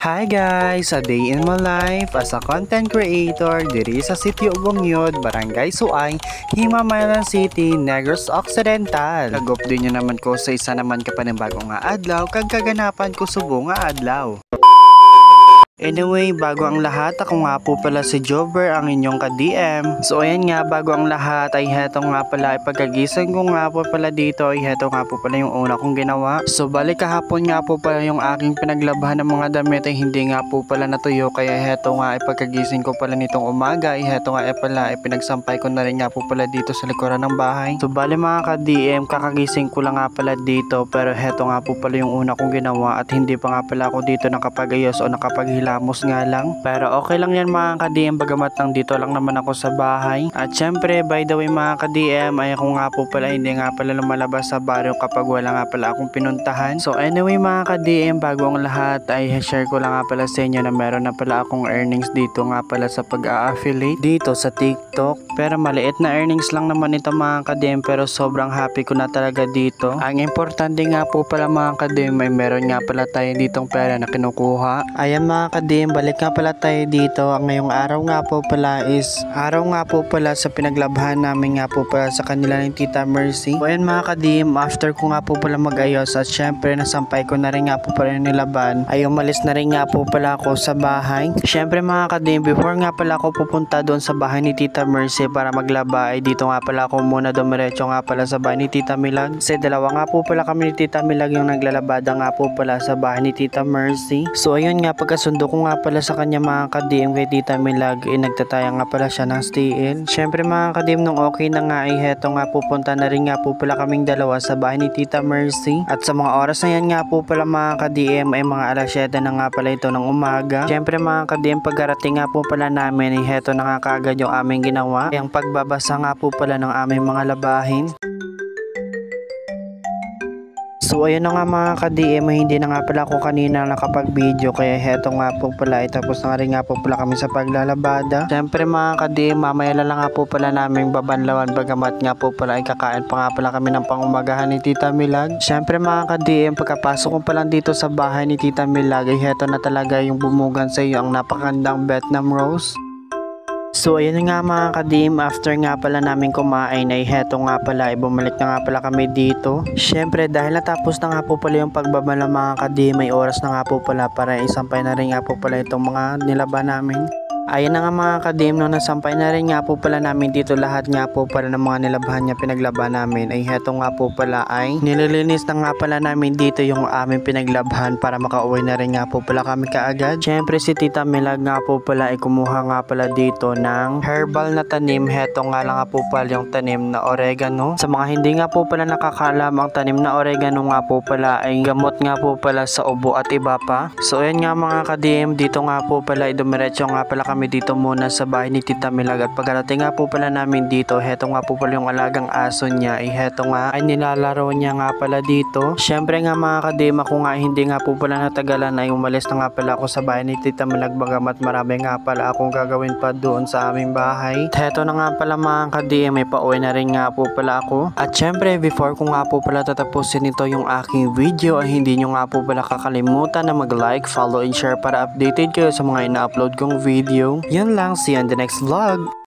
Hi guys! A day in my life as a content creator diri sa Sitio Bungyod, Barangay Suay, Himamaylan City, Negros Occidental. Kagupdo nyo naman ko sa isa naman ka panibagong nga adlaw kag kaganapan ko subo nga adlaw. Anyway, bago ang lahat, ako nga po pala si Jobber, ang inyong ka-DM. So ayan nga, bago ang lahat ay heto nga pala, pagkagising ko nga po pala dito ay heto nga po pala yung una kong ginawa. So balik kahapon nga po pala yung aking pinaglabahan ng mga damit ay hindi nga po pala natuyo, kaya heto nga ay pagkagising ko pala nitong umaga ay heto nga ay pala ay pinagsampay ko na rin nga po pala dito sa likuran ng bahay. So bali mga ka-DM, kakagising ko lang nga pala dito, pero heto nga po pala yung una kong ginawa at hindi pa nga pala ako dito nakapagayos o nakapaghilamos nga lang. Pero okay lang yan mga ka-DM, bagamat nang dito lang naman ako sa bahay. At syempre by the way mga ka-DM ay ako nga po pala hindi nga pala lumalabas sa baryo kapag wala nga pala akong pinuntahan. So anyway mga ka-DM, bago ang lahat ay share ko lang nga pala sa inyo na meron na pala akong earnings dito nga pala sa pag-a-affiliate dito sa TikTok. Pero maliit na earnings lang naman ito mga ka-DM, pero sobrang happy ko na talaga dito. Ang importante nga po pala mga ka-DM ay meron nga pala tayo ditong pera na kinukuha. Ayan mga ka-DM, balik nga pala tayo dito. Ang ngayong araw nga po pala is araw nga po pala sa pinaglabhan namin nga po pala sa kanila ng Tita Mercy. So ayan mga ka-DM, after ko nga po pala mag-ayos at syempre nasampay ko na rin nga po pala yung nilaban, ay umalis na rin nga po pala ako sa bahay. Syempre mga ka-DM, before nga pala ako pupunta doon sa bahay ni Tita Mercy para maglaba, ay dito nga pala ako muna dumiretso nga pala sa bahay ni Tita Milag. Kasi dalawa nga po pala kami ni Tita Milag yung naglalabada nga po pala sa bahay ni Tita Mercy. So ayun nga, pagkasundo ko nga pala sa kanya mga ka-DM kay Tita Milag, nagtataya nga pala siya ng stay-in. Syempre mga ka-DM, nung okay na nga ay heto nga pupunta na rin nga po pala kaming dalawa sa bahay ni Tita Mercy. At sa mga oras na yan nga po pala mga ka-DM ay mga alas 7 na nga pala ito ng umaga. Syempre mga ka-DM, pagkarating nga po pala namin ay heto na nga kaagad yung aming ginawa, yung pagbabasa nga po pala ng aming mga labahin. So ayun na nga mga ka-DM, hindi na nga pala ako kanina nakapag-video, kaya heto nga po pala ay tapos na rin nga po pala kami sa paglalabada. Siyempre mga ka-DM, mamaya lang nga po pala naming babanlawan, bagamat nga po pala ay kakain pa nga pala kami ng pangumagahan ni Tita Milag. Siyempre mga ka-DM, pagkapasok ko pa lang dito sa bahay ni Tita Milag ay heto na talaga yung bumugan sa iyo, ang napakandang Vietnam Rose. So ayun nga mga ka-DM, after nga pala namin kumain ay heto nga pala ay bumalik na nga pala kami dito. Syempre dahil natapos na nga po pala yung pagbaba ng mga ka-DM ay oras na nga po pala para isampay na rin nga po pala itong mga nilaban namin. Ayun na nga mga ka-DM, nung nasampay na rin nga po pala namin dito lahat nga po pala ng mga nilabhan niya pinaglaban namin, ay heto nga po pala ay nililinis na nga pala namin dito yung aming pinaglabhan para makauwi na rin nga po pala kami kaagad. Syempre si Tita Milag nga po pala ay kumuha nga pala dito ng herbal na tanim. Heto nga lang nga po pala yung tanim na oregano. Sa mga hindi nga po pala nakakaalam, ang tanim na oregano nga po pala ay gamot nga po pala sa ubo at iba pa. So ayun nga mga ka-DM, dito nga po pala ay dumiretso nga pala kami dito muna sa bahay ni Tita Milag. At pagkarating nga po pala namin dito, heto nga po pala yung alagang aso niya, ay heto nga ay nilalaro niya nga pala dito. Syempre nga mga ka-DM, ako nga hindi nga po pala natagalan ay umalis na nga pala ako sa bahay ni Tita Milag, bagamat marami nga pala akong gagawin pa doon sa aming bahay. At heto na nga pala mga ka-DM, may pauwi na rin nga po pala ako. At syempre before ko nga po pala tatapusin ito yung aking video, ay hindi nyo nga po pala kakalimutan na mag-like, follow and share para updated kayo sa mga ina-upload kong video. Yun lang, see you on the next vlog.